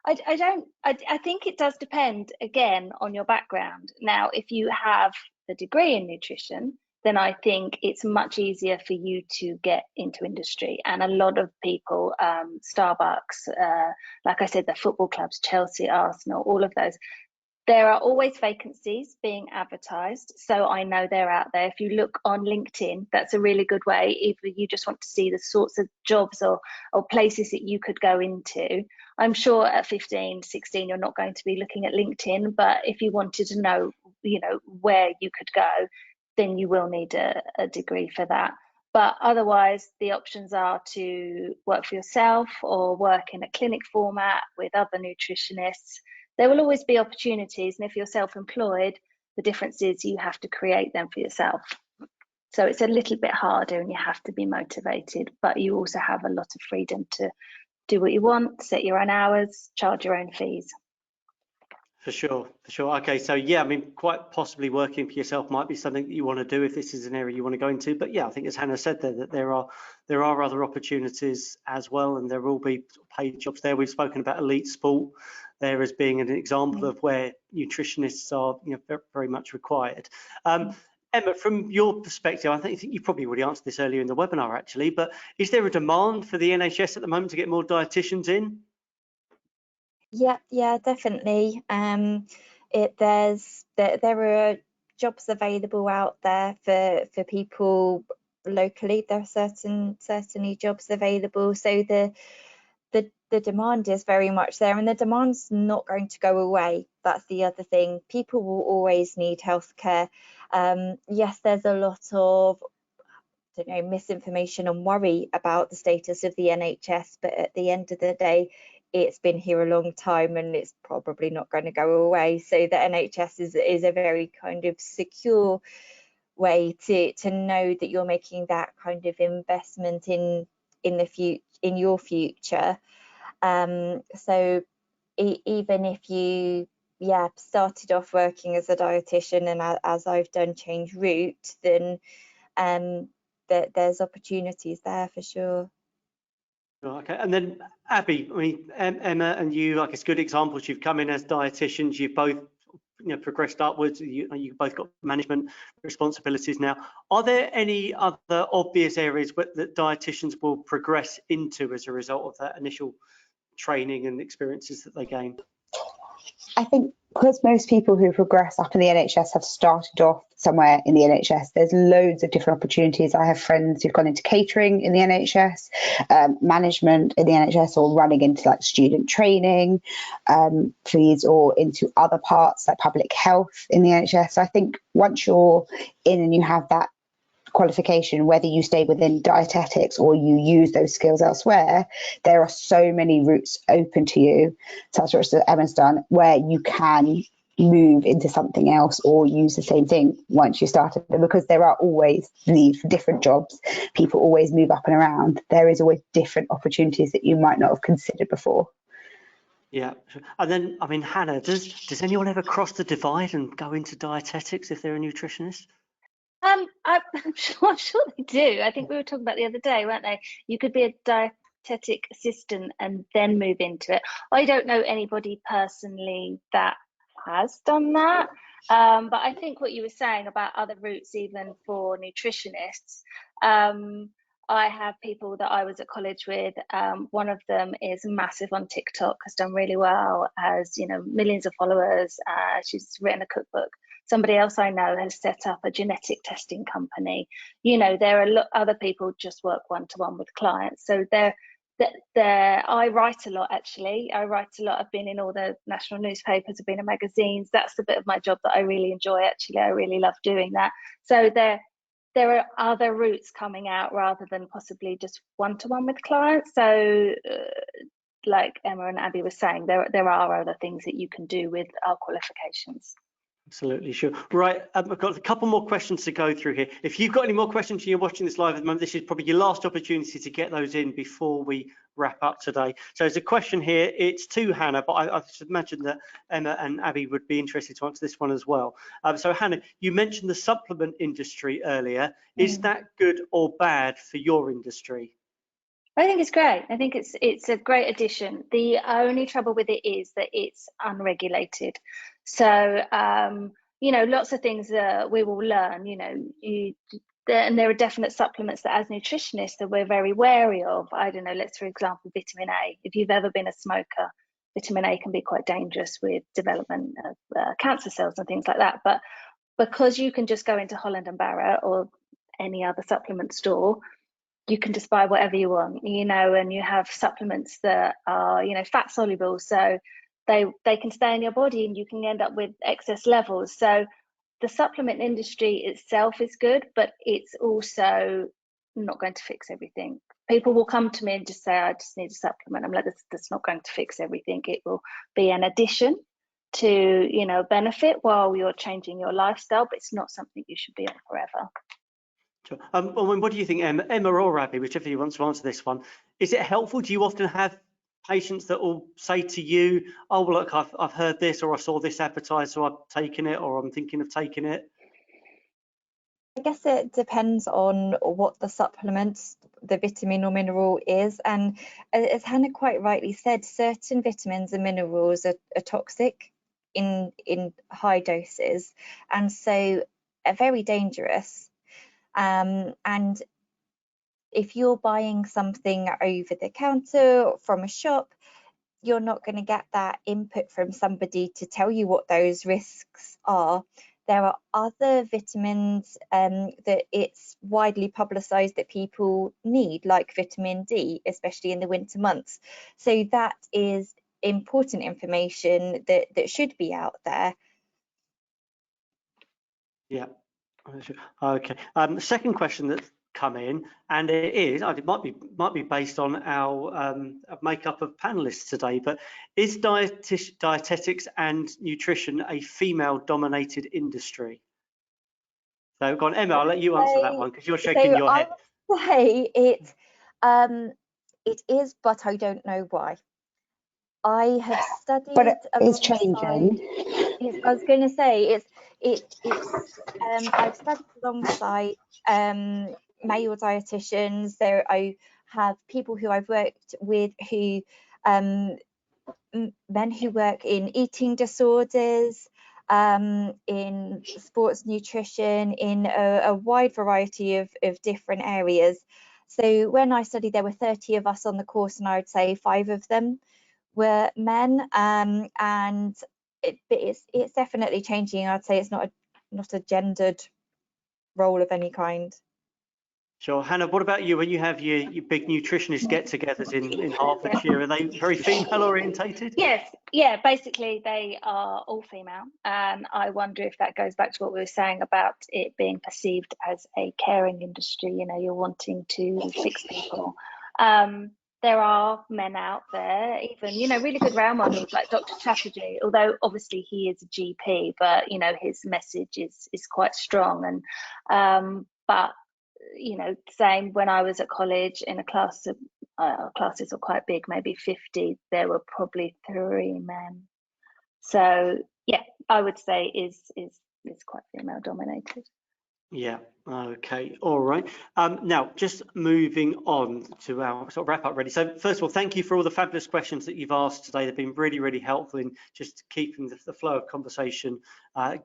I think it does depend again on your background. Now, if you have a degree in nutrition, then I think it's much easier for you to get into industry. And a lot of people, Starbucks, like I said, the football clubs, Chelsea, Arsenal, all of those, there are always vacancies being advertised. So I know they're out there. If you look on LinkedIn, that's a really good way if you just want to see the sorts of jobs or places that you could go into. I'm sure at 15, 16, you're not going to be looking at LinkedIn, but if you wanted to know, you know, where you could go, then you will need a degree for that. But otherwise, the options are to work for yourself or work in a clinic format with other nutritionists. There will always be opportunities, and if you're self-employed, the difference is you have to create them for yourself. So it's a little bit harder and you have to be motivated, but you also have a lot of freedom to do what you want, set your own hours, charge your own fees. For sure. Okay, so yeah, I mean, quite possibly working for yourself might be something that you want to do if this is an area you want to go into. But yeah, I think as Hannah said there, that there are other opportunities as well, and there will be paid jobs there. We've spoken about elite sport there as being an example of where nutritionists are, you know, very much required. Emma, from your perspective, I think you probably already answered this earlier in the webinar actually, but is there a demand for the NHS at the moment to get more dietitians in? Yeah, definitely. There are jobs available out there for people locally. There are certainly jobs available. So the demand is very much there, and the demand's not going to go away. That's the other thing. People will always need healthcare. Yes, there's a lot of misinformation and worry about the status of the NHS, but at the end of the day, it's been here a long time and it's probably not going to go away. So the NHS is a very kind of secure way to know that you're making that kind of investment in your future. So even if you started off working as a dietitian and as I've done change route, then there's opportunities there for sure. Okay, and then Abby, I mean, Emma and you, like, it's good examples. You've come in as dietitians. You've both, you know, progressed upwards. You've both got management responsibilities now. Are there any other obvious areas that dietitians will progress into as a result of that initial training and experiences that they gain? I think because most people who progress up in the NHS have started off somewhere in the NHS, there's loads of different opportunities. I have friends who've gone into catering in the NHS, management in the NHS, or running into like student training, please, or into other parts like public health in the NHS. So I think once you're in and you have that qualification, whether you stay within dietetics or you use those skills elsewhere, there are so many routes open to you, such as Emma's done, where you can move into something else or use the same thing once you started. Because there are always these different jobs, people always move up and around. There is always different opportunities that you might not have considered before. Yeah, and then I mean, Hannah, does anyone ever cross the divide and go into dietetics if they're a nutritionist? I'm sure they do. I think we were talking about the other day, weren't they? You could be a dietetic assistant and then move into it. I don't know anybody personally that has done that. But I think what you were saying about other routes, even for nutritionists, I have people that I was at college with. One of them is massive on TikTok, has done really well, has, you know, millions of followers. She's written a cookbook. Somebody else I know has set up a genetic testing company. You know, there are other people just work one-to-one with clients. So I write a lot, actually. I write a lot. I've been in all the national newspapers, I've been in magazines. That's the bit of my job that I really enjoy, actually. I really love doing that. So there are other routes coming out rather than possibly just one-to-one with clients. So like Emma and Abby were saying, there are other things that you can do with our qualifications. Absolutely, sure. Right, I've got a couple more questions to go through here. If you've got any more questions and you're watching this live at the moment, this is probably your last opportunity to get those in before we wrap up today. So there's a question here, it's to Hannah, but I should imagine that Emma and Abby would be interested to answer this one as well. So Hannah, you mentioned the supplement industry earlier. Is that good or bad for your industry? I think it's great. I think it's a great addition. The only trouble with it is that it's unregulated. So, you know, lots of things we will learn, you know, and there are definite supplements that as nutritionists that we're very wary of. I don't know, let's, for example, vitamin A. If you've ever been a smoker, vitamin A can be quite dangerous with development of cancer cells and things like that. But because you can just go into Holland and Barrett or any other supplement store, you can just buy whatever you want, you know, and you have supplements that are, you know, fat soluble, so they can stay in your body and you can end up with excess levels. So the supplement industry itself is good, but it's also not going to fix everything. People will come to me and just say, I just need a supplement. I'm like, that's not going to fix everything. It will be an addition to, you know, benefit while you're changing your lifestyle, but it's not something you should be on forever. Sure. What do you think, Emma or Abby, whichever you want to answer this one? Is it helpful? Do you often have patients that will say to you, oh, well, look, I've heard this, or I saw this advertised, so I've taken it, or I'm thinking of taking it? I guess it depends on what the supplement, the vitamin or mineral is. And as Hannah quite rightly said, certain vitamins and minerals are toxic in high doses, and so are very dangerous. And if you're buying something over the counter from a shop, you're not going to get that input from somebody to tell you what those risks are. There are other vitamins that it's widely publicised that people need, like vitamin D, especially in the winter months. So that is important information that should be out there. Yeah. Okay. The second question that's come in, and it might be based on our makeup of panelists today, but is dietetics and nutrition a female-dominated industry? So, go on, Emma. I'll let you answer that one because you're shaking your head. I would say it is, but I don't know why. I have studied, but it's changing. Yes, I was going to say I've studied alongside male dietitians. There I have people who I've worked with who men who work in eating disorders, in sports nutrition, in a wide variety of different areas. So when I studied, there were 30 of us on the course, and I would say 5 of them were men, and it's definitely changing. I'd say it's not a gendered role of any kind. Sure. Hannah, what about you? When you have your big nutritionist get-togethers in Hertfordshire, are they very female orientated? Yes, yeah, basically they are all female, and I wonder if that goes back to what we were saying about it being perceived as a caring industry. You know, you're wanting to fix people. There are men out there, even, you know, really good role models like Dr. Chatterjee, although obviously he is a GP, but, you know, his message is quite strong. And but, you know, same when I was at college in a class of classes were quite big, maybe 50, there were probably 3 men. So yeah, I would say is quite female dominated. Yeah. Okay. All right. Now, just moving on to our sort of wrap up ready. So first of all, thank you for all the fabulous questions that you've asked today. They've been really, really helpful in just keeping the flow of conversation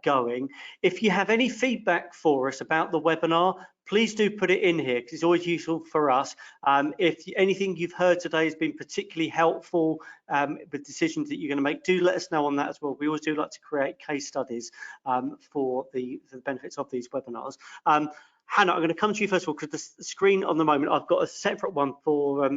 going. If you have any feedback for us about the webinar, please do put it in here because it's always useful for us. If anything you've heard today has been particularly helpful with decisions that you're going to make, do let us know on that as well. We always do like to create case studies for the benefits of these webinars. Hannah, I'm going to come to you first of all because the screen on the moment, I've got a separate one for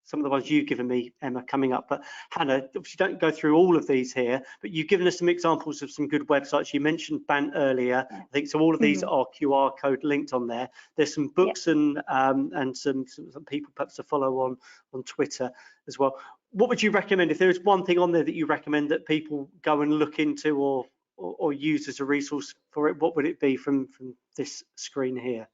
some of the ones you've given me, Emma, coming up. But Hannah, obviously don't go through all of these here, but you've given us some examples of some good websites. You mentioned BANT earlier. I think so. All of these are QR code linked on there. There's some books and some people perhaps to follow on Twitter as well. What would you recommend if there is one thing on there that you recommend that people go and look into or use as a resource for it? What would it be from this screen here?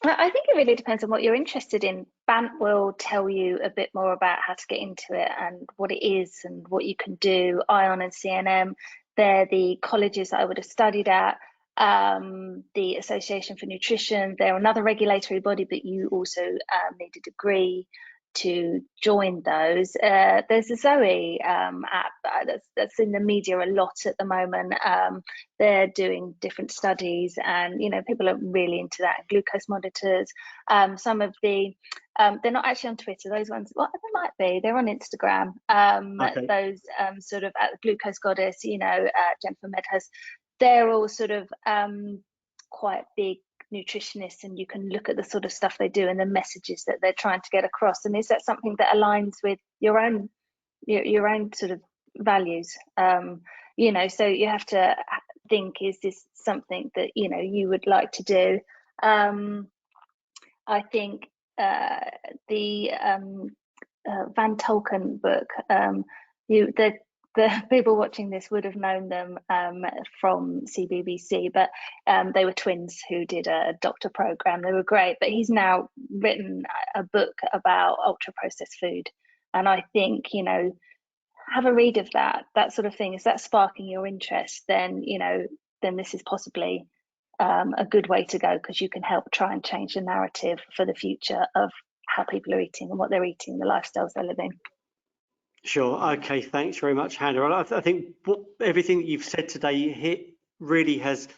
I think it really depends on what you're interested in. BANT will tell you a bit more about how to get into it and what it is and what you can do. ION and CNM, they're the colleges that I would have studied at. The Association for Nutrition, they're another regulatory body, but you also need a degree to join those. There's a Zoe app that's in the media a lot at the moment. They're doing different studies, and you know, people are really into that. Glucose monitors. Some of the they're not actually on Twitter. Those ones, well, they might be. They're on Instagram. Okay. Those sort of Glucose Goddess, you know, Jennifer Medhurst. They're all sort of quite big nutritionists, and you can look at the sort of stuff they do and the messages that they're trying to get across. And is that something that aligns with your own sort of values? You know, so you have to think, is this something that, you know, you would like to do? I think the Van Tolken book, the people watching this would have known them from CBBC, but they were twins who did a doctor program. They were great, but he's now written a book about ultra processed food. And I think, you know, have a read of that sort of thing. Is that sparking your interest? Then, you know, then this is possibly a good way to go, because you can help try and change the narrative for the future of how people are eating and what they're eating, the lifestyles they're living. Sure. Okay. Thanks very much, Hannah. I think everything that you've said today really has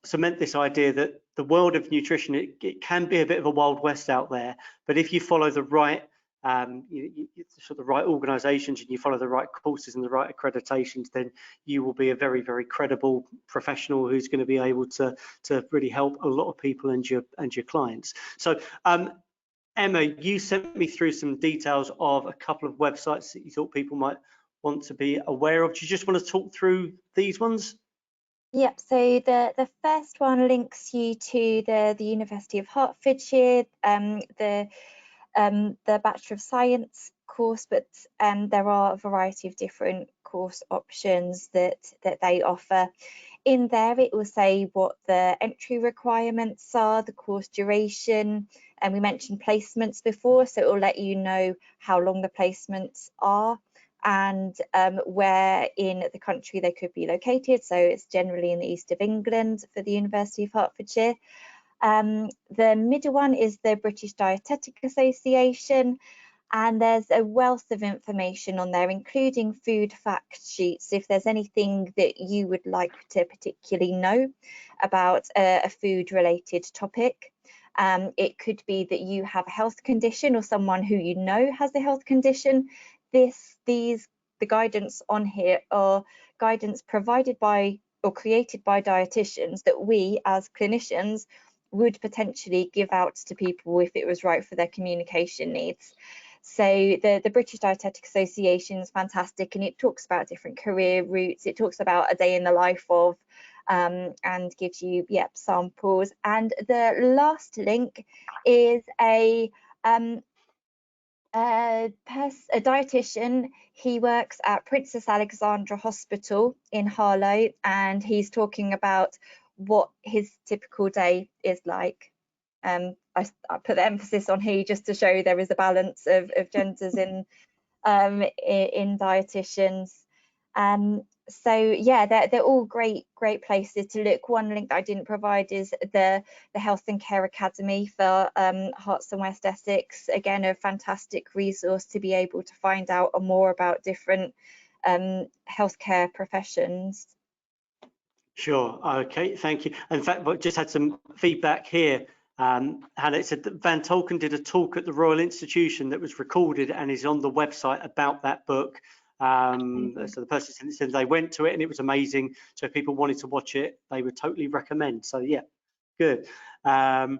cement this idea that the world of nutrition, it can be a bit of a wild west out there, but if you follow the right sort of the right organizations and you follow the right courses and the right accreditations, then you will be a very, very credible professional who's going to be able to really help a lot of people and your clients. So Emma, you sent me through some details of a couple of websites that you thought people might want to be aware of. Do you just want to talk through these ones? Yep, so the first one links you to the University of Hertfordshire, the Bachelor of Science course, but there are a variety of different course options that they offer. In there, it will say what the entry requirements are, the course duration, and we mentioned placements before, so it will let you know how long the placements are and where in the country they could be located. So it's generally in the east of England for the University of Hertfordshire. The middle one is the British Dietetics Association, and there's a wealth of information on there, including food fact sheets. If there's anything that you would like to particularly know about a food related topic, it could be that you have a health condition or someone who you know has a health condition, the guidance on here are guidance provided by or created by dietitians that we as clinicians would potentially give out to people if it was right for their communication needs. So the British Dietetic Association is fantastic, and it talks about different career routes. It talks about a day in the life of, and gives you samples. And the last link is a dietitian. He works at Princess Alexandra Hospital in Harlow, and he's talking about what his typical day is like. I put the emphasis on he just to show there is a balance of genders in dietitians. So yeah, they're all great places to look. One link that I didn't provide is the Health and Care Academy for Herts and West Essex. Again, a fantastic resource to be able to find out more about different healthcare professions. Sure. Okay. Thank you. In fact, I just had some feedback here. Hannah, it said that Van Tolken did a talk at the Royal Institution that was recorded and is on the website about that book. So the person said they went to it and it was amazing. So if people wanted to watch it, they would totally recommend. So yeah, good. So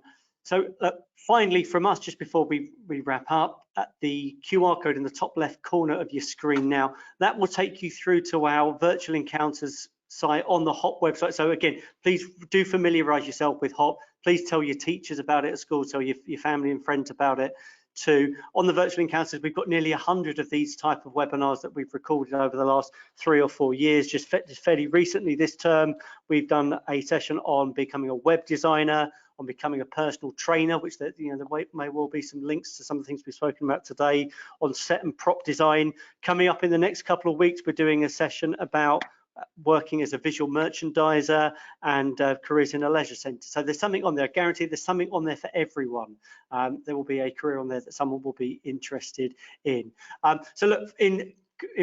finally from us, just before we wrap up, the QR code in the top left corner of your screen now, that will take you through to our virtual encounters site on the HOP website. So again, please do familiarize yourself with HOP. Please tell your teachers about it at school, tell your family and friends about it too. On the virtual encounters, we've got nearly 100 of these type of webinars that we've recorded over the last 3 or 4 years. Just fairly recently this term, we've done a session on becoming a web designer, on becoming a personal trainer, which there may well be some links to some of the things we've spoken about today, on set and prop design. Coming up in the next couple of weeks, we're doing a session about working as a visual merchandiser and careers in a leisure centre. So there's something on there. I guarantee there's something on there for everyone. There will be a career on there that someone will be interested in. So look, in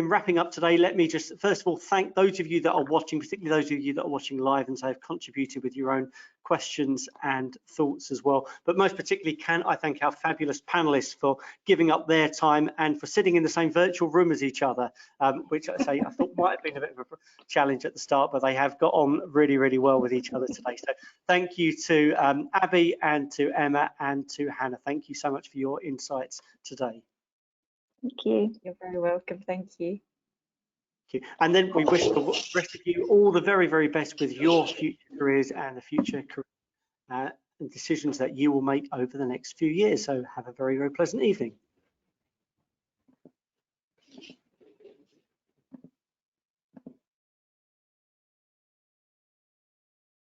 wrapping up today, let me just first of all thank those of you that are watching, particularly those of you that are watching live and so have contributed with your own questions and thoughts as well. But most particularly, can I thank our fabulous panelists for giving up their time and for sitting in the same virtual room as each other, which I thought might have been a bit of a challenge at the start, but they have got on really, really well with each other today. So thank you to Abby and to Emma and to Hannah. Thank you so much for your insights today. Thank you. You're very welcome. Thank you. And then we wish the rest of you all the very, very best with your future careers and the future decisions that you will make over the next few years. So have a very, very pleasant evening.